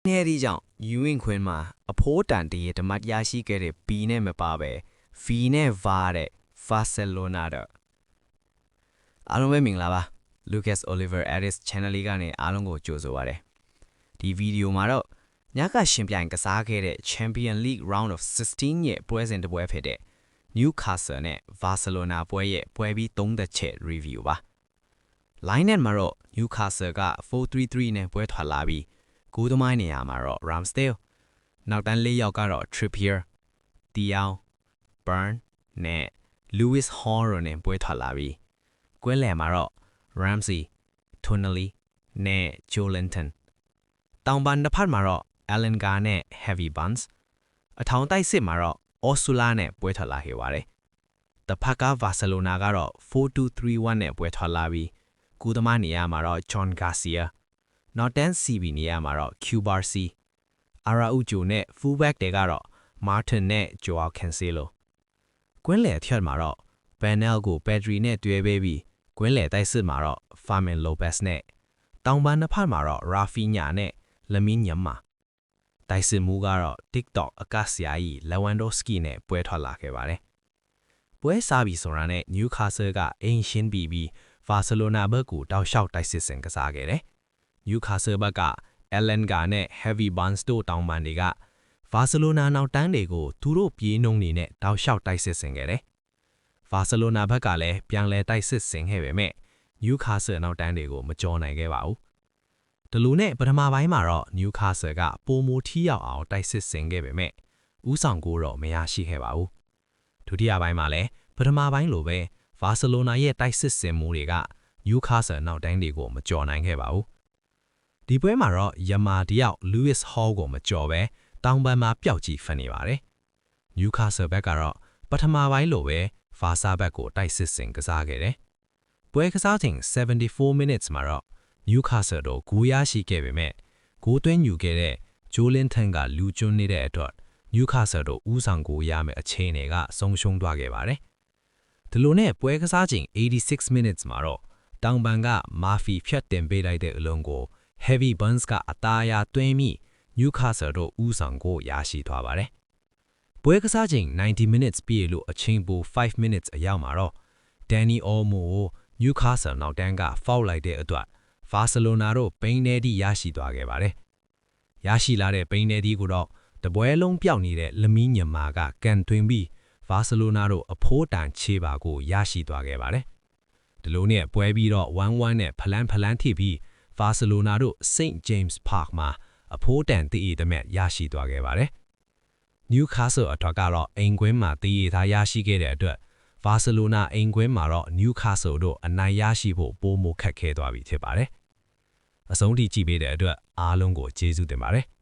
နေရီကြောင့်ယူဝင်ခွင်မှာအဖိုးတန်တည်းတမတ်ရရှိခဲ့တဲ့ B နဲ့မပါပဲ V နဲ့ Va တဲ့ Barcelona တော့အားလုံးပဲမင်္ဂလာပါ Lucas Oliver Aris Channel လေးကနေအားလုံးကိုကြိုဆိုပါရစေဒီဗီဒီယိုမှာတော့ညကရှင်ပြိုင်ကစားခဲ့တဲ့ Champion League Round of 16ရဲ့ပွဲစဉ်တစ်ပွဲဖြစ်တဲ့ Newcastle နဲ့ Barcelona ပွဲရဲ့ပွဲပြီး3သက်ချက် review ပါ line နဲ့မှာတော့ Newcastle က 4-3-3 နဲ့ပွဲထွက်လာပြီးဂိုးသမိုင်းနေရာမှာတော့ Ramsdale နောက်တန်း၄ယောက်ကတော့ Trippier, Thiaw, Burn နဲ့ Lewis Hall တို့နဲ့ပွဲထွက်လာပြီးကွင်းလယ်မှာတော့ Ramsey, Tonali နဲ့ Joelinton တောင်ပန်တစ်ဖက်မှာတော့ Elanga နဲ့ Heavy Buns အထောင်တိုက်စစ်မှာတော့ Osula နဲ့ပွဲထွက်လာခဲ့ပါတယ်တစ်ဖက်က Barcelona ကတော့ 4-2-3-1 နဲ့ပွဲထွက်လာပြီးဂိုးသမားနေရာမှာတော့ John Garciaနောက်တန်း CB နေရာမှာတော့ QBRC Araujo နဲ့ fullback တွေကတော့ Martin နဲ့ Joao Cancelo ကွင်းလယ်အထက်မှာတော့ Bernal ကို Pedri နဲ့တွဲပေးပြီးကွင်းလယ်တိုက်စစ်မှာတော့ Fermin Lopez နဲ့တောင်ပန်တစ်ဖက်မှာတော့ Rafinha နဲ့ Lamine Yamal တိုက်စစ်မှုကတော့ TikTok အကဆရာကြီး Lewandowski နဲ့ပွဲထွက်လာခဲ့ပါတယ်ပွဲစားပြီးဆိုတာနဲ့ Newcastle ကအိမ်ရှင်းပြီး Barcelona ဘက်ကိုတောက်လျှောက်တိုက်စစ်ဆင်ကစားခဲ့တယ်Newcastle ဘက်က Elanga နဲ့ Heavy Buns တို့တောင်ပန်တွေက Barcelona နောက်တန်းတွေကိုသူတို့ပြေးနှုံးနေနဲ့တောက်လျှောက်တိုက်စစ်ဆင်ခဲ့တယ်။ Barcelona ဘက်ကလည်းပြန်လဲတိုက်စစ်ဆင်ခဲ့ပေမဲ့ Newcastle နောက်တန်းတွေကိုမကြော်နိုင်ခဲ့ပါဘူး။ဒီလိုနဲ့ပထမပိုင်းမှာတော့ Newcastle ကပိုမိုထီရောက်အောင်တိုက်စစ်ဆင်ခဲ့ပေမဲ့ဦးဆောင်ကိုတော့မရရှိခဲ့ပါဘူး။ဒုတိယပိုင်းမှာလည်းပထမပိုင်းလိုပဲ Barcelona ရဲ့တိုက်စစ်ဆင်မှုတွေက Newcastle နောက်တန်းတွေကိုမကြော်နိုင်ခဲ့ပါဘူး။ဒီပွဲမှာတော့ယမာတယောက် Lewis Hall ကိုမကြော်ပဲတောင်ပန်မှာပျောက်ကြီးဖန်နေပါတယ်။ Newcastle ဘက်ကတော့ပထမပိုင်းလိုပဲ Barca ဘက်ကိုတိုက်စစ်ဆင်ကစားခဲ့တယ်။ပွဲကစားချိန်74 minutes မှာတော့ Newcastle တို့ဂိုးရရှိခဲ့ပေမဲ့ဂိုးသွင်းယူခဲ့တဲ့ Joelinton ကလူကျွန်းနေတဲ့အတွက် Newcastle တို့ဦးဆောင်ဂိုးရမယ့်အခြေအနေကဆုံးရှုံးသွားခဲ့ပါတယ်။ဒီလိုနဲ့ပွဲကစားချိန်86 minutes မှာတော့တောင်ပန်က Murphy ဖြတ်တင်ပေးလိုက်တဲ့အလုံးကိုHeavy Buns ကအသားအရသွင်းပြီး Newcastle တို့ဦးဆောင်ကိုရရှိသွားပါတယ်။ပွဲကစားချိန်90 minutes ပြည့်လို့အချိန်ပို5 minutes အရောက်မှာတော့ Dani Olmo ကို Newcastle နောက်တန်းက foul လိုက်တဲ့အတွက် Barcelona တို့ပိန်းနယ်တီရရှိသွားခဲ့ပါတယ်။ရရှိလာတဲ့ပိန်းနယ်တီကိုတော့တပွဲလုံးပြောက်နေတဲ့ Lamine Yamal ကကန်သွင်းပြီး Barcelona တို့အဖိုးတန်ချေပါကိုရရှိသွားခဲ့ပါတယ်။ဒီလိုနဲ့ပွဲပြီးတော့ 1-1 နဲ့ဖလန်းထိပြီးBarcelona တို့ St. James Park မှာအဖိုးတန်တည်ရတဲ့ရရှိသွားခဲ့ပါတယ်။ Newcastle အတွက်ကတော့အိမ်ကွင်းမှာတည်ရထားရရှိခဲ့တဲ့အတွက် Barcelona အိမ်ကွင်းမှာတော့ Newcastle တို့အနိုင်ရရှိဖို့ပိုမိုခက်ခဲသွားပြီဖြစ်ပါတယ်။အဆုံးထိကြည့်ပေးတဲ့အတွက်အားလုံးကိုကျေးဇူးတင်ပါတယ်။